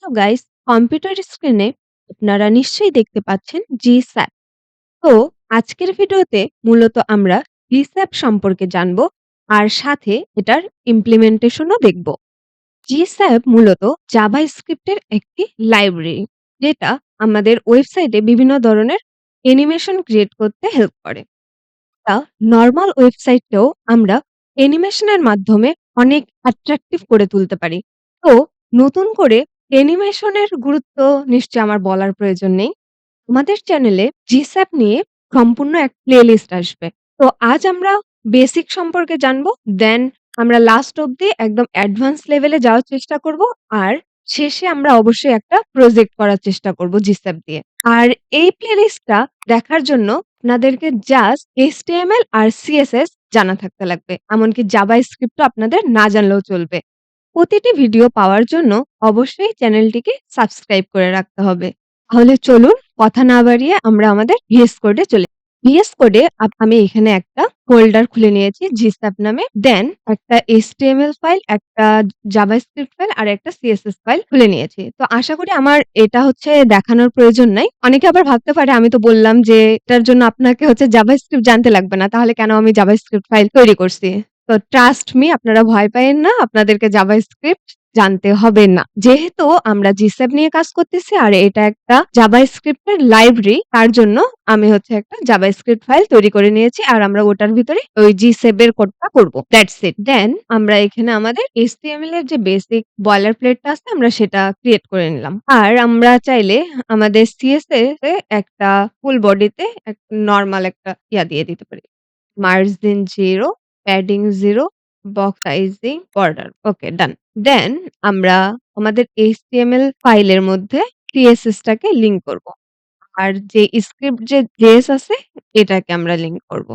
তো guys, computer স্ক্রিনে আপনারা নিশ্চয়ই দেখতে পাচ্ছেন GSAP। তো আজকের ভিডিওতে মূলত আমরা GSAP সম্পর্কে জানবো আর সাথে এটার ইমপ্লিমেন্টেশনও দেখব। GSAP মূলত জাভাস্ক্রিপ্টের একটি লাইব্রেরি, যেটা আমাদের ওয়েবসাইটে বিভিন্ন ধরনের অ্যানিমেশন ক্রিয়েট করতে হেল্প করে। তা নরমাল ওয়েবসাইটেও আমরা অ্যানিমেশনের মাধ্যমে অনেক অ্যাট্রাকটিভ করে তুলতে পারি। তো নতুন করে অ্যানিমেশনের গুরুত্ব নিশ্চয়ই আমার বলার প্রয়োজন নেই। আমাদের চ্যানেলে GSAP নিয়ে সম্পূর্ণ এক প্লেলিস্ট আসবে। তো আজ আমরা বেসিক সম্পর্কে জানবো, দেন আমরা লাস্ট অব্দি একদম অ্যাডভান্স লেভেলে যাওয়ার চেষ্টা করব। আর শেষে আমরা অবশ্যই একটা প্রজেক্ট করার চেষ্টা করব GSAP দিয়ে। আর এই প্লেলিস্টটা দেখার জন্য আপনাদেরকে জাস্ট HTML আর CSS জানা থাকতে লাগবে। এমনকি জাভাস্ক্রিপ্টও আপনাদের না জানলেও চলবে। প্রতিটি ভিডিও পাওয়ার জন্য অবশ্যই চ্যানেলটিকে সাবস্ক্রাইব করে রাখতে হবে। তাহলে চলুন কথা না বাড়িয়ে আমরা আমাদের VS কোডে চলে VS কোডে আমি এখানে একটা ফোল্ডার খুলে নিয়েছি GSAP নামে। দেন একটা HTML ফাইল, একটা জাভাস্ক্রিপ্ট ফাইল আর একটা CSS ফাইল খুলে নিয়েছি। তো আশা করি আমার এটা হচ্ছে দেখানোর প্রয়োজন নাই। অনেকে আবার ভাবতে পারে আমি তো বললাম যে এটার জন্য আপনাকে হচ্ছে জাভাস্ক্রিপ্ট জানতে লাগবে না। তাহলে কেন আমি জাভাস্ক্রিপ্ট ফাইল তৈরি করছি? তো ট্রাস্ট মি, আপনারা ভয় পাইয়েন না। আপনাদেরকে জাভাস্ক্রিপ্ট জানতে হবে না। যেহেতু আমরা GSAP নিয়ে কাজ করতেছি আর এটা একটা জাভাস্ক্রিপ্ট এর লাইব্রেরি, তার জন্য আমি হচ্ছে একটা জাভাস্ক্রিপ্ট ফাইল তৈরি করে নিয়েছি আর আমরা ওটার ভিতরে ওই GSAP এর কোডটা করব। That's it. দেন আমরা এখানে আমাদের HTML এর যে বেসিক বয়লার প্লেটটা আছে আমরা সেটা ক্রিয়েট করে নিলাম। আর আমরা চাইলে আমাদের CSS এ একটা ফুল বডিতে নরমাল একটা দিয়ে দিতে পারি। Margin 0, padding 0, box sizing, border. Okay, done. Then আমরা আমাদের HTML ফাইলের মধ্যে CSS টাকে লিংক করব। আর যে স্ক্রিপ্ট যে JS আছে এটাকে আমরা লিংক করব।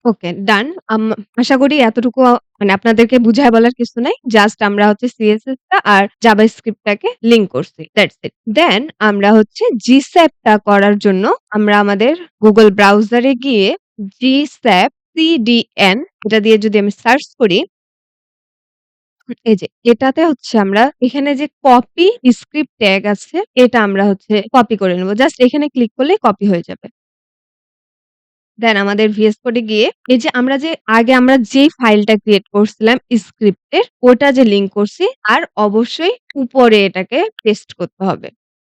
ওকে, ডান। আশা করি এতটুকু মানে আপনাদেরকে বুঝায় বলার কিছু নাই। জাস্ট আমরা হচ্ছে CSS টা আর জাভাস্ক্রিপ্ট টাকে লিংক করছি। That's it. দেন আমরা হচ্ছে GSAP টা করার জন্য আমরা আমাদের Google ব্রাউজারে গিয়ে GSAP CDN এটা দিয়ে যদি আমি সার্চ করি, এই যে এটাতে হচ্ছে আমরা এখানে যে কপি স্ক্রিপ্ট ট্যাগ আছে এটা আমরা হচ্ছে কপি করে নেব। জাস্ট এখানে ক্লিক করলেই কপি হয়ে যাবে। দেন আমাদের VS কোডে গিয়ে এই যে আমরা যে আগে আমরা যেই ফাইলটা ক্রিয়েট করছিলাম স্ক্রিপ্টের ওটা যে লিংক করছি আর অবশ্যই উপরে এটাকে পেস্ট করতে হবে।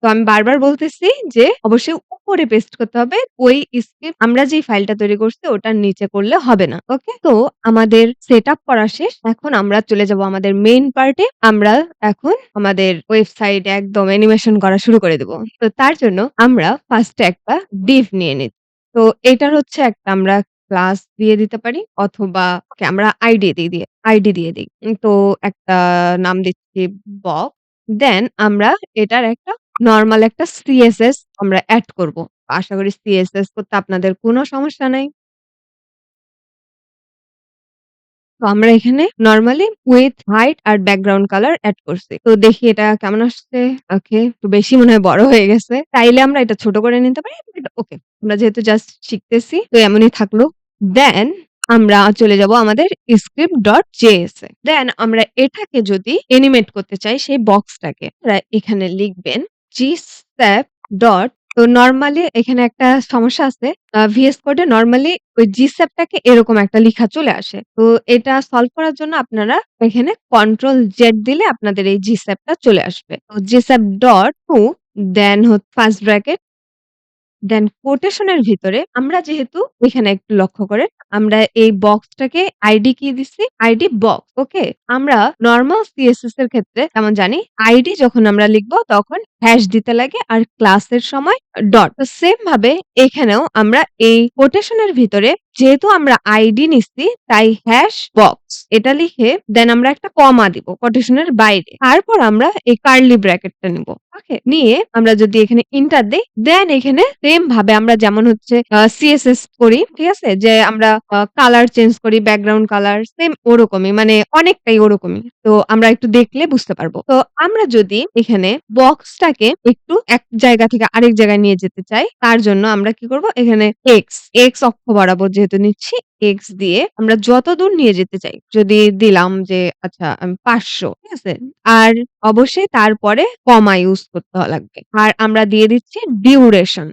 তো আমি বারবার বলতেছি যে অবশ্যই উপরে পেস্ট করতে হবে। ওই স্ক্রিপ্ট আমরা যেই ফাইলটা তৈরি করছি ওটার নিচে করলে হবে না। ওকে? তো আমাদের সেটআপ করা শেষ। এখন আমরা চলে যাব আমাদের মেইন পার্টে। আমরা এখন আমাদের ওয়েবসাইটে একদম অ্যানিমেশন করা শুরু করে দেব। তো তার জন্য আমরা ফার্স্ট এ একটা div নিয়ে নিচ্ছি। তো এটার হচ্ছে একটা আমরা ক্লাস দিয়ে দিতে পারি অথবা ওকে আমরা আইডি দিয়ে দেই। তো একটা নাম দিচ্ছি বক্স। দেন আমরা এটার একটা নরমাল একটা CSS আমরা এড করব। আশা করি CSS করতে আপনাদের কোনো সমস্যা নাই। তো আমরা এখানে নরমালি উইথ হাইট আর ব্যাকগ্রাউন্ড কালার এড করছি। তো দেখি এটা কেমন আসছে। ওকে, একটু বেশি মনে হয় বড় হয়ে গেছে। চাইলে আমরা এটা ছোট করে নিতে পারি। বাট ওকে, আমরা যেহেতু জাস্ট শিখতেছি তো এমনই থাকলো। দেন আমরা চলে যাব আমাদের script.js এ। দেন আমরা এটাকে যদি অ্যানিমেট করতে চাই সেই বক্সটাকে আপনারা এখানে লিখবেন gsap ডট। তো নরমালি এখানে একটা সমস্যা আছে। VS কোডে নরমালি ওই GSAP টাকে এরকম একটা লিখা চলে আসে। তো এটা সলভ করার জন্য আপনারা এখানে কন্ট্রোল জেড দিলে আপনাদের এই GSAP টা চলে আসবে। তো GSAP ডট টু দেন ফার্স্ট ব্র্যাকেট দেন কোটেশন এর ভিতরে আমরা যেহেতু এখানে একটু লক্ষ্য করেন আমরা এই বক্সটাকে আইডি কি দিচ্ছি আইডি বক্স। ওকে, আমরা নরমাল CSS এর ক্ষেত্রে যেমন জানি আইডি যখন আমরা লিখবো তখন হ্যাশ দিতে লাগে আর ক্লাসের সময় ডট। তো সেম ভাবে এখানেও আমরা এই কোটেশনের ভিতরে যেহেতু আমরা আইডি নিচ্ছি তাই হ্যাশ বক্স এটা লিখে দেন আমরা একটা কমা দিব কোটেশনের বাইরে। তারপর আমরা এই কার্লি ব্র্যাকেটটা নিব। ওকে, নিয়ে আমরা যদি এখানে ইন্টার দেই দেন এখানে সেম ভাবে আমরা যেমন হচ্ছে CSS করি, ঠিক আছে, যে আমরা কালার চেঞ্জ করি ব্যাকগ্রাউন্ড কালার সেম ওরকমই, মানে অনেকটাই ওরকমই। তো আমরা একটু দেখলে বুঝতে পারবো। তো আমরা যদি এখানে বক্সটা বক্সটাকে একটু এক জায়গা থেকে আরেক জায়গায় নিয়ে যেতে চাই। তার জন্য আমরা কি করব? এখানে এক্স অক্ষ বরাবর যেহেতু নিচ্ছি, এক্স দিয়ে আমরা যতদূর নিয়ে যেতে চাই। যদি দিলাম যে আচ্ছা ৫০০, ঠিক আছে? আর অবশ্যই তারপরে কমা ইউজ করতে লাগবে। আর আমরা দিয়ে দিচ্ছি ডিউরেশন।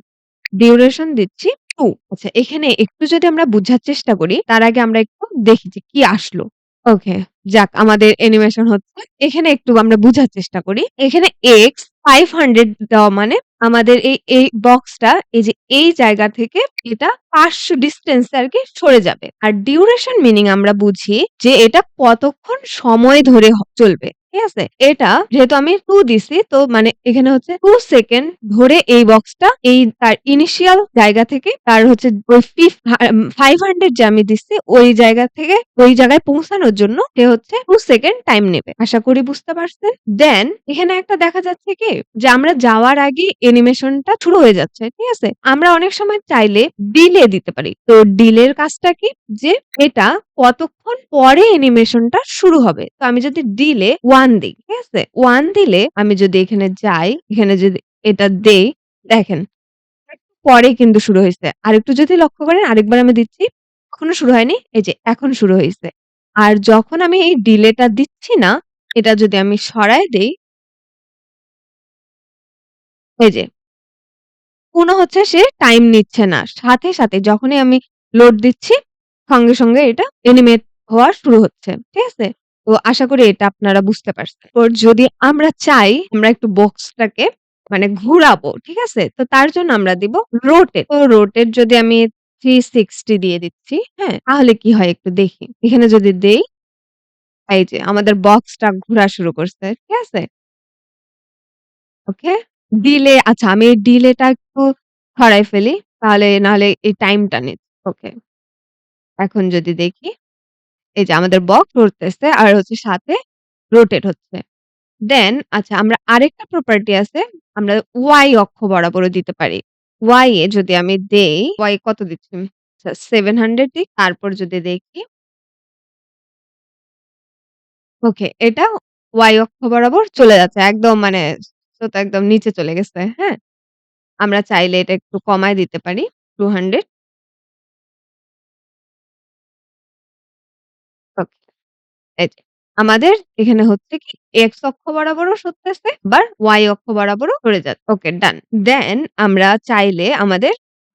ডিউরেশন দিচ্ছি 2। আচ্ছা, এখানে একটু যদি আমরা বুঝার চেষ্টা করি, তার আগে আমরা একটু দেখি যে কি আসলো। ওকে, যাক আমাদের অ্যানিমেশন হচ্ছে। এখানে একটু আমরা বুঝার চেষ্টা করি। এখানে এক্স 500 দেওয়া মানে আমাদের এই বক্সটা এই যে এই জায়গা থেকে এটা ৫০০ ডিসট্যান্স এ আরকি সরে যাবে। আর ডিউরেশন মিনিং আমরা বুঝি যে এটা কতক্ষণ সময় ধরে চলবে। ঠিক আছে? এটা যেহেতু আমি 2 দিছি তো মানে এখানে হচ্ছে 2 সেকেন্ড ধরে এই বক্সটা এই তার ইনিশিয়াল জায়গা থেকে তার হচ্ছে ওই 500 যে আমি দিচ্ছি ওই জায়গা থেকে ওই জায়গায় পৌঁছানোর জন্য সে হচ্ছে 2 সেকেন্ড টাইম নেবে। আশা করি বুঝতে পারছেন। দেন এখানে একটা দেখা যাচ্ছে কি যে আমরা যাওয়ার আগে অ্যানিমেশনটা শুরু হয়ে যাচ্ছে। ঠিক আছে? আমরা অনেক সময় চাইলে ডিলে দিতে পারি। তো ডিলের কাজটা কি? যে এটা কতক্ষণ পরে অ্যানিমেশনটা শুরু হবে। তো আমি যদি ডিলে 1 দেই, ঠিক আছে? 1 দিলে আমি যদি এখানে যাই, এখানে যদি এটা দেই, দেখেন একটু পরে কিন্তু শুরু হইছে। আরেকটু যদি লক্ষ্য করেন আরেকবার আমি দিচ্ছি, এখনো শুরু হয়নি। এই যে এখন শুরু হইছে। আর যখন আমি এই ডিলেটা দিচ্ছি না, এটা যদি আমি সরায় দেই, এই যে কোনো হচ্ছে সে টাইম নিচ্ছে না। সাথে যখনই আমি লোড দিচ্ছি, সঙ্গে এটা অ্যানিমেট হওয়া শুরু হচ্ছে। ঠিক আছে? তো আশা করি এটা আপনারা বুঝতে পারছেন। তো যদি আমরা চাই আমরা একটু বক্সটাকে মানে ঘুরাবো। ঠিক আছে? তো তার জন্য আমরা দিব রোটেট। তো রোটেট যদি আমি 360 দিয়ে দিচ্ছি, হ্যাঁ? তাহলে কি হয় একটু দেখি। এখানে যদি দেই, এই যে আমাদের বক্সটা ঘোরা শুরু করছে। ঠিক আছে? ওকে? ডিলে আচ্ছা আমি এই ডিলেটা একটু সরাই ফেলি। তাহলে নাহলে এই টাইমটা নিচ্ছে। ওকে। এখন যদি দেখি, এই যে আমাদের বক্স ঘুরতেছে আর হচ্ছে সাথে রোটেট হচ্ছে। দেন আচ্ছা আমরা আরেকটা প্রপার্টি আছে। আমরা Y অক্ষ বরাবরও দিতে পারি। Y এ যদি আমি দেই, Y কত দিচ্ছি? আচ্ছা 700 দিই। তারপর যদি দেখি, ওকে এটা Y অক্ষ বরাবর চলে যাচ্ছে। একদম মানে স্রোত একদম নিচে চলে গেছে। হ্যাঁ? আমরা চাইলে এটা একটু কমায় দিতে পারি। 200। ওকে। এই যে আমাদের এখানে হচ্ছে কি এক্স অক্ষ বরাবরও সরতেছে আবার ওয়াই অক্ষ বরাবরও সরে যাচ্ছে। ওকে ডান। দেন আমরা চাইলে আমাদের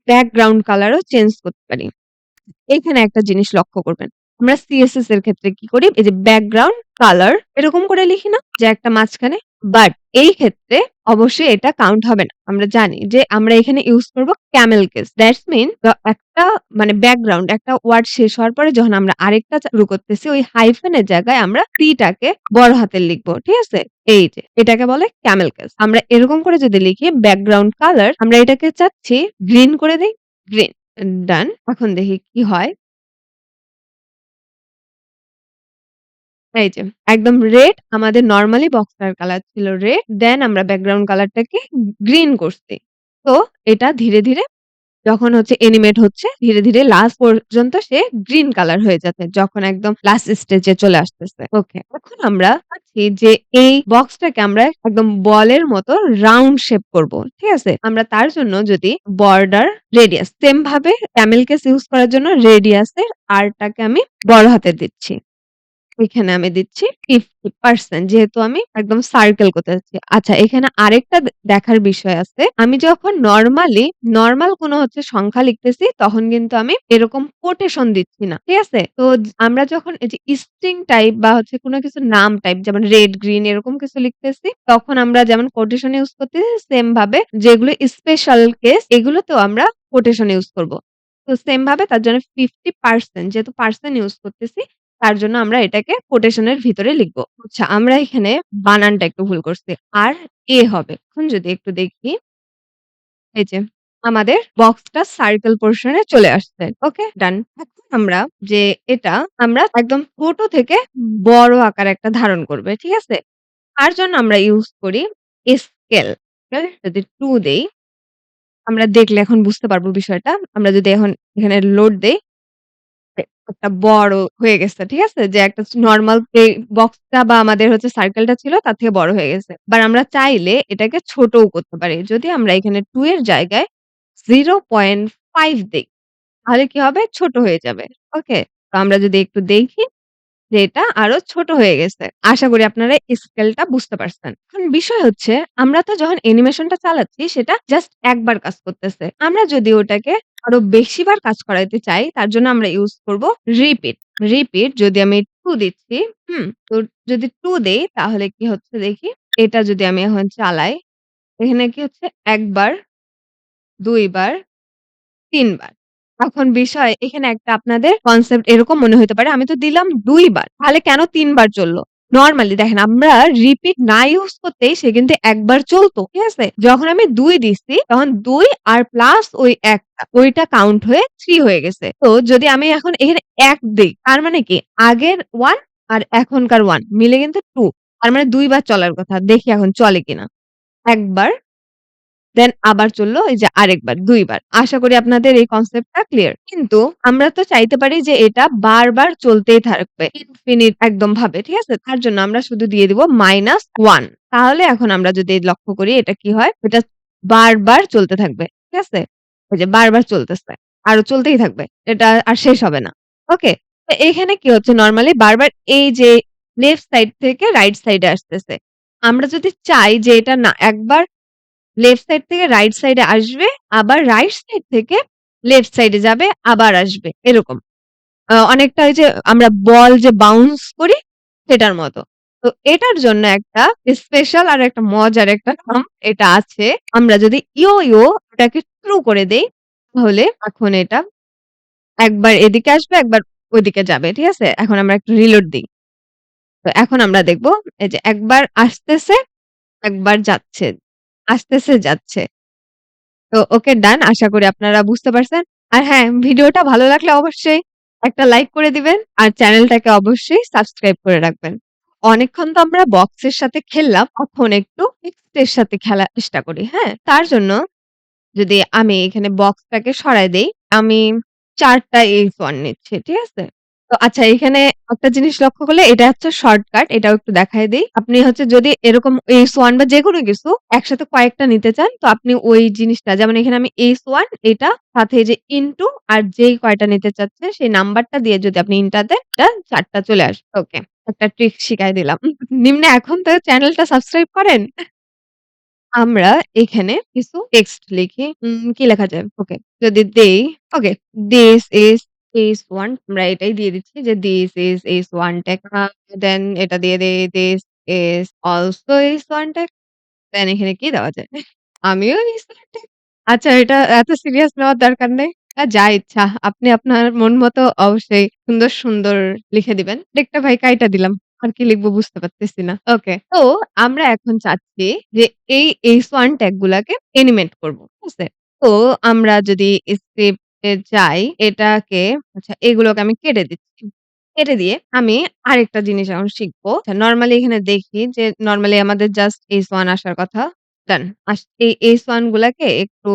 ব্যাকগ্রাউন্ড কালারও চেঞ্জ করতে পারি। এখানে একটা জিনিস লক্ষ্য করবেন। আমরা সিএসএস এর ক্ষেত্রে কি করি? এই যে ব্যাকগ্রাউন্ড কালার এরকম করে লিখি না? যে একটা মাঝখানে? বাট এই ক্ষেত্রে অবশ্যই এটা কাউন্ট হবে না। আমরা জানি যে আমরা এখানে ইউজ করব ক্যামেল কেস। দ্যাটস মিন একটা মানে ব্যাকগ্রাউন্ড একটা ওয়ার্ড শেষ হওয়ার পরে যখন আমরা আরেকটা শুরু করতেছি ওই হাইফেন এর জায়গায় আমরা টি টাকে বড় হাতের লিখব। ঠিক আছে? এই যে এটাকে বলে ক্যামেল কেস। আমরা এরকম করে যদি লিখি ব্যাকগ্রাউন্ড কালার আমরা এটাকে চাচ্ছি গ্রিন করে দেই। গ্রিন। ডান। এখন দেখি কি হয়। এই যে একদম রেড আমাদের নরমালি বক্সটার কালার ছিল রেড। দেন আমরা ব্যাকগ্রাউন্ড কালারটাকে গ্রিন করছি। তো এটা ধীরে যখন হচ্ছে অ্যানিমেট হচ্ছে ধীরে লাস্ট পর্যন্ত সে গ্রিন কালার হয়ে যাচ্ছে। যখন একদম লাস্ট স্টেজে চলে আসতেছে। ওকে। এখন আমরা চাচ্ছি যে এই বক্সটাকে আমরা একদম বলের মতো রাউন্ড শেপ করব। ঠিক আছে? আমরা তার জন্য যদি বর্ডার রেডিয়াস সেম ভাবে ক্যামেল কেস ইউস করার জন্য রেডিয়াসের আর টাকে আমি বড় হাতে দিচ্ছি। এখানে আমি দিচ্ছি 50% যেহেতু আমি একদম সার্কেল করতে যাচ্ছি। আচ্ছা এখানে আরেকটা দেখার বিষয় আছে। আমি যখন নরমাল কোনো হচ্ছে সংখ্যা লিখতেছি তখন কিন্তু আমি এরকম কোটেশন দিচ্ছি না। ঠিক আছে? তো আমরা যখন এই যে স্ট্রিং টাইপ বা হচ্ছে কোনো কিছু নাম টাইপ যেমন রেড, গ্রিন এরকম কিছু লিখতেছি তখন আমরা যেমন কোটেশন ইউস করতেছি সেম ভাবে যেগুলো স্পেশাল কেস এগুলোতেও আমরা কোটেশন ইউস করব। তো সেম ভাবে তার জন্য 50% যেহেতু পার্সেন্ট ইউস করতেছি তার জন্য আমরা এটাকে কোটেশন এর ভিতরে লিখব। আচ্ছা আমরা এখানে বানানটা একটু ভুল করছি। আর এ হবে। এখন যদি একটু দেখি, এই যে আমাদের বক্সটা সার্কেল পোরশন এ চলে আসছে। ওকে ডান। এখন আমরা যে এটা আমরা একদম ছোট থেকে বড় আকার একটা ধারণ করবে। ঠিক আছে? তার জন্য আমরা ইউস করি স্কেল। যদি 2 দেই, আমরা দেখলে এখন বুঝতে পারবো বিষয়টা। আমরা যদি এখন এখানে লোড দেই একটা বড় হয়ে গেছে। ঠিক আছে? যে একটা নরমাল বক্সটা বা আমাদের হচ্ছে সার্কেলটা ছিল তার থেকে বড় হয়ে গেছে। আবার আমরা চাইলে এটাকে ছোটও করতে পারি। যদি আমরা এখানে 2 এর জায়গায় 0.5 দেই, তাহলে কি হবে? ছোট হয়ে যাবে। ওকে? তো আমরা যদি একটু দেখি যে এটা আরো ছোট হয়ে গেছে। আশা করি আপনারা স্কেলটা বুঝতে পারছেন। এখন বিষয় হচ্ছে আমরা তো যখন অ্যানিমেশনটা চালাচ্ছি সেটা জাস্ট একবার কাজ করতেছে। আমরা যদি ওটাকে আরো বেশিবার কাজ করাইতে চাই তার জন্য আমরা ইউজ করব রিপিট। রিপিট যদি আমি 2 দিচ্ছি, তো যদি 2 দেই তাহলে কি হচ্ছে দেখি। এটা যদি আমি এখন চালাই, এখানে কি হচ্ছে ১ বার, ২ বার ৩ বার। এখন বিষয় এখানে একটা আপনাদের কনসেপ্ট এরকম মনে হইতে পারে, আমি তো দিলাম ২ বার। তাহলে কেন ৩ বার চলল? নরমালি দেখেন আমরা রিপিট না ইউজ করতেই সে কিন্তু ১ বার চলত। ঠিক আছে? যখন আমি ২ দিচ্ছি তখন ২ আর প্লাস ওই ১ টা ওইটা কাউন্ট হয়ে ৩ হয়ে গেছে। তো যদি আমি এখন এখানে ১ দেই তার মানে কি আগের ১ আর এখনকার ১ মিলে কিন্তু ২। তার মানে ২ বার চলার কথা। দেখি এখন চলে কিনা। ১ বার দেন আবার চলল এই যে আরেকবার ২ বার। আশা করি আপনাদের এই কনসেপ্টটা ক্লিয়ার। কিন্তু আমরা তো চাইতে পারি যে এটা বারবার চলতেই থাকবে। ইনফিনিট একদম ভাবে। ঠিক আছে? তার জন্য আমরা শুধু দিয়ে দিব -1 তাহলে এখন আমরা যদি লক্ষ্য করি এটা কি হয়? এটা বারবার চলতে থাকবে। ঠিক আছে? এই যে বারবার চলতেছে। আরো চলতেই থাকবে। এটা আর শেষ হবে না। ওকে? তো এখানে কি হচ্ছে নরমালি বারবার এই যে লেফট সাইড থেকে রাইট সাইডে আসতেছে। আমরা যদি চাই যে এটা না একবার লেফট সাইড থেকে রাইট সাইডে আসবে, আবার রাইট সাইড থেকে লেফট সাইডে যাবে, আবার আসবে। এরকম। অনেকটা ওই যে আমরা বল যে বাউন্স করি সেটার মতো। তো এটার জন্য একটা স্পেশাল আর একটা মজার একটা নাম এটা আছে। আমরা যদি ইয়ো এটাকে ট্রু করে দেই, তাহলে এখন এটা একবার এদিকে আসবে, একবার ওইদিকে যাবে। ঠিক আছে? এখন আমরা একটু রিলোড দেই। তো এখন আমরা দেখব এই যে একবার আসতেছে, একবার যাচ্ছে। আসতেছে, যাচ্ছে। তো ওকে ডান। আশা করি আপনারা বুঝতে পারছেন। আর হ্যাঁ, ভিডিওটা ভালো লাগলে অবশ্যই একটা লাইক করে দিবেন। আর চ্যানেলটাকে অবশ্যই সাবস্ক্রাইব করে রাখবেন। অনেকক্ষণ তো আমরা বক্সের সাথে খেললাম। এখন একটু টেক্সট এর সাথে খেলার চেষ্টা করি। হ্যাঁ? তার জন্য যদি আমি এখানে বক্সটাকে সরায় দেই, আমি ৪ টা H1 নিচ্ছি। ঠিক আছে? তো আচ্ছা এখানে একটা জিনিস লক্ষ্য করলে এটা হচ্ছে শর্টকাট। এটাও একটু দেখায় দেই। আপনি হচ্ছে যদি এরকম H1 বা যেকোনো কিছু একসাথে কয়েকটা নিতে চান তো আপনি ওই জিনিসটা যেমন এখানে আমি H1 এটা সাথে এই যে ইনটু আর যেই কয়টা নিতে চাচ্ছে সেই নাম্বারটা দিয়ে যদি আপনি ইন্টার দেন এটা ৪ টা চলে আসবে। ওকে। একটা ট্রিক শিখাই দিলাম। নিম্নে এখন তো চ্যানেলটা সাবস্ক্রাইব করেন। আমরা এখানে কিছু টেক্সট লিখি। কি লেখা যায়? ওকে। যদি দেই ওকে, "This is H1" আমরা এটাই দিয়ে দিচ্ছি যে, "This is H1 tag" দেন এটা দিয়ে দেই, "This is also H1 tag" দেন এখানে কি দেওয়া যায়? আমিও H1 tag আচ্ছা এটা এত সিরিয়াস নেওয়ার দরকার নেই। যা ইচ্ছা। আপনি আপনার মন মতো অবশ্যই সুন্দর, সুন্দর লিখে দিবেন। টেকটা ভাই কাইটা দিলাম। আর কি লিখবো বুঝতে পারতেছি না। ওকে। তো আমরা এখন চাচ্ছি যে এই H1 ট্যাগ গুলাকে অ্যানিমেট করব। ঠিক আছে? তো আমরা যদি স্ক্রিপ্ট এ যাই, এটাকে আচ্ছা এগুলোকে আমি কেটে দিচ্ছি। কেটে দিয়ে আমি আরেকটা জিনিস এখন শিখবো। আচ্ছা নরমালি এখানে দেখি যে নরমালি আমাদের জাস্ট H1 আসার কথা। ডান। এই H1 গুলাকে একটু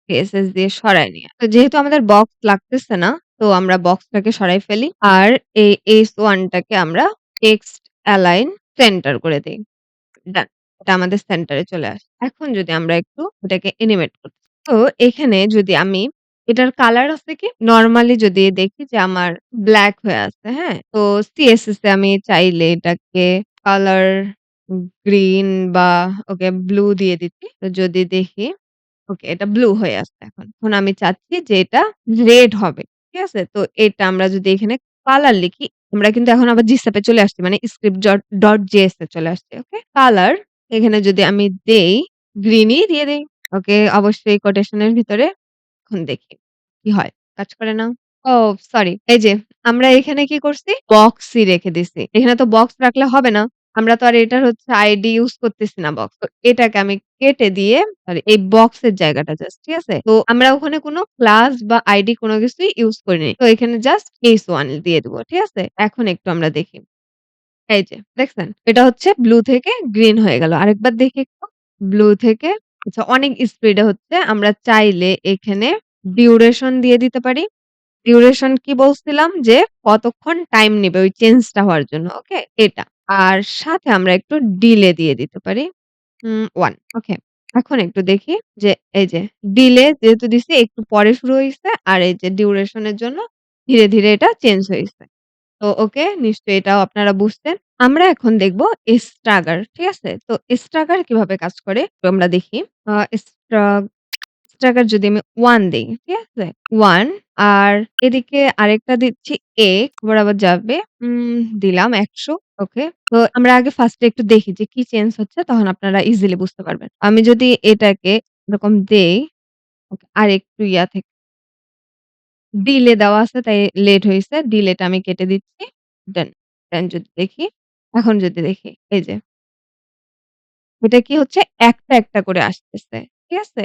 এসএস দিয়ে সরায় নিয়ে। তো যেহেতু আমাদের বক্স লাগতেছে না, তো আমরা বক্সটাকে সরাই ফেলি। আর এই H1 টাকে আমরা টেক্সট অ্যালাইন সেন্টার করে দেই। ডান। এটা আমাদের সেন্টারে চলে আসে। এখন যদি আমরা একটু এটাকে অ্যানিমেট করি। তো এখানে যদি আমি এটার কালার আছে কি? নরমালি যদি দেখি যে আমার ব্লাক হয়ে আছে, হ্যাঁ? তো সিএসএস এ আমি চাইলে এটাকে কালার গ্রিন বা ওকে ব্লু দিয়ে দিচ্ছি। তো যদি দেখি ওকে এটা ব্লু হয়ে আসছে এখন। এখন আমি চাচ্ছি যে এটা রেড হবে। ঠিক আছে? তো এটা আমরা যদি এখানে কালার লিখি, আমরা কিন্তু এখন আবার GSAP এ চলে আসছি। মানে স্ক্রিপ্ট ডট জেএস এ চলে আসছে। ওকে? কালার এখানে যদি আমি দেই, গ্রিনই দিয়ে দেই। ওকে অবশ্যই কোটেশন এর ভিতরে। এখন দেখি কি হয়। কাজ করে না? ও সরি। এই যে আমরা এখানে কি করছি? বক্সই রেখে দিছি। এখানে তো বক্স রাখলে হবে না। আমরা তো আর এটার হচ্ছে আইডি ইউস করতেছি না বক্স। তো এটাকে আমি কেটে দিয়ে সরি এই বক্সের জায়গাটা জাস্ট ঠিক আছে? তো আমরা ওখানে কোনো ক্লাস বা আইডি কোনো কিছুই ইউস করিনি। তো এখানে জাস্ট h1 দিয়ে দিব। ঠিক আছে? এখন একটু আমরা দেখি। এই যে দেখছেন? এটা হচ্ছে ব্লু থেকে গ্রিন হয়ে গেল। আরেকবার দেখি একটু। ব্লু থেকে আচ্ছা অনেক স্পিডে হচ্ছে। আমরা চাইলে এখানে ডিউরেশন দিয়ে দিতে পারি। ডিউরেশন কি বলছিলাম যে কতক্ষণ টাইম নিবে ওই চেঞ্জটা হওয়ার জন্য। ওকে? এটা। আর সাথে আমরা একটু ডিলে দিয়ে দিতে পারি। 1 ওকে। এখন একটু দেখি যে এই যে ডিলে যেহেতু দিছি একটু পরে শুরু হইছে আর এই যে ডিউরেশন এর জন্য ধীরে, ধীরে এটা চেঞ্জ হইছে। তো ওকে, নিশ্চয়ই এটাও আপনারা বুঝছেন। আমরা এখন দেখব স্ট্রাগার, ঠিক আছে? তো স্ট্রাগার কিভাবে কাজ করে তো আমরা দেখি। আ স্ট্রা স্ট্রাগার যদি আমি 1 দেই, ঠিক আছে? 1 আর এদিকে আরেকটা দিচ্ছি A বরাবর যাবে। দিলাম ১০০ ওকে। তো আমরা আগে ফার্স্ট এ একটু দেখি যে কি চেঞ্জ হচ্ছে তখন আপনারা ইজিলি বুঝতে পারবেন। আমি যদি এটাকে এরকম দেই, ওকে আরেকটু থেকে ডিলে দেওয়া আছে তাই লেট হইছে। ডিলেটা আমি কেটে দিচ্ছি। দেন, দেন যদি দেখি, এখন যদি দেখি এই যে এটা কি হচ্ছে একটা, একটা করে আসতেছে। ঠিক আছে?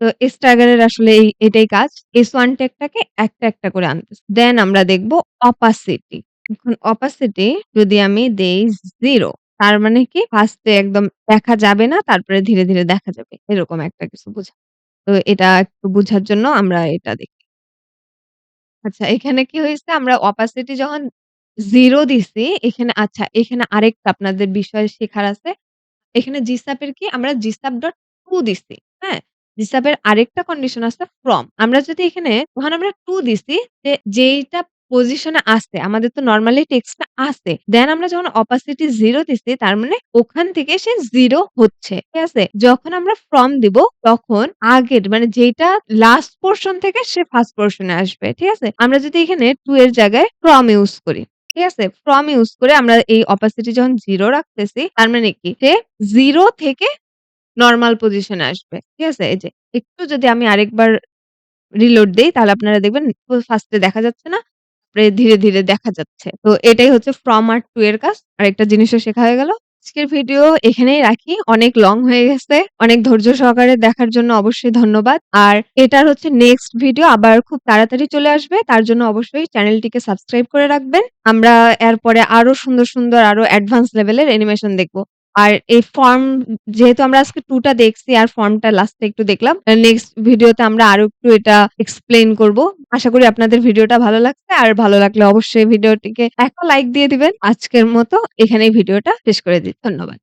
তো স্ট্যাগার এর আসলে এটাই কাজ। S1 ট্যাগটাকে একটা, একটা করে আনতেছে। দেন আমরা দেখব অপাসিটি। এখন অপাসিটি যদি আমি দেই 0 তার মানে কি ফার্স্ট এ একদম দেখা যাবে না, তারপরে ধীরে, ধীরে দেখা যাবে। এরকম একটা কিছু বোঝায়। তো এটা একটু বুঝার জন্য আমরা এটা দেখি। আচ্ছা, এখানে কি হইছে আমরা opacity যখন 0 দিছি, এখানে আচ্ছা এখানে আরেকটা আপনাদের বিষয় শেখার আছে। এখানে GSAP এর কি আমরা GSAP.2 দিছি। হ্যাঁ? GSAP এর আরেকটা কন্ডিশন আছে from। আমরা যদি এখানে যখন আমরা 2 দিছি যে যেইটা পজিশনে আছে, আমাদের তো নরমালি টেক্সটটা আছে। দেন আমরা যখন opacity 0 দিছি তার মানে ওখান থেকে সে 0 হচ্ছে। ঠিক আছে? যখন আমরা from দিব তখন আগের মানে যেইটা লাস্ট পোরশন থেকে সে ফার্স্ট পোরশন এ আসবে। ঠিক আছে? আমরা যদি এখানে 2 এর জায়গায় from ইউস করি। ঠিক আছে? from ইউস করে আমরা এই opacity যখন 0 রাখতেছি তার মানে কি? সে 0 থেকে নরমাল পজিশন এ আসবে। ঠিক আছে? এই যে একটু যদি আমি আরেকবার রিলোড দেই তাহলে আপনারা দেখবেন ফার্স্ট এ দেখা যাচ্ছে না। পরে ধীরে, ধীরে দেখা যাচ্ছে। তো এটাই হচ্ছে from আর to এর কাজ। আরেকটা জিনিসও শেখা হয়ে গেল। আজকের ভিডিও এখানেই রাখি। অনেক লং হয়ে গেছে। অনেক ধৈর্য সহকারে দেখার জন্য অবশ্যই ধন্যবাদ। আর এটার হচ্ছে নেক্সট ভিডিও আবার খুব তাড়াতাড়ি চলে আসবে। তার জন্য অবশ্যই চ্যানেলটিকে সাবস্ক্রাইব করে রাখবেন। আমরা এরপরে আরো সুন্দর, সুন্দর আরো অ্যাডভান্স লেভেলের অ্যানিমেশন দেখব। আর এই ফর্ম যেহেতু আমরা আজকে 2 টা দেখছি আর ফর্মটা লাস্টে একটু দেখলাম। নেক্সট ভিডিওতে আমরা আরো একটু এটা এক্সপ্লেইন করব। আশা করি আপনাদের ভিডিওটা ভালো লাগছে। আর ভালো লাগলে অবশ্যই ভিডিওটিকে একটা লাইক দিয়ে দিবেন। আজকের মতো এখানেই ভিডিওটা শেষ করে ধন্যবাদ।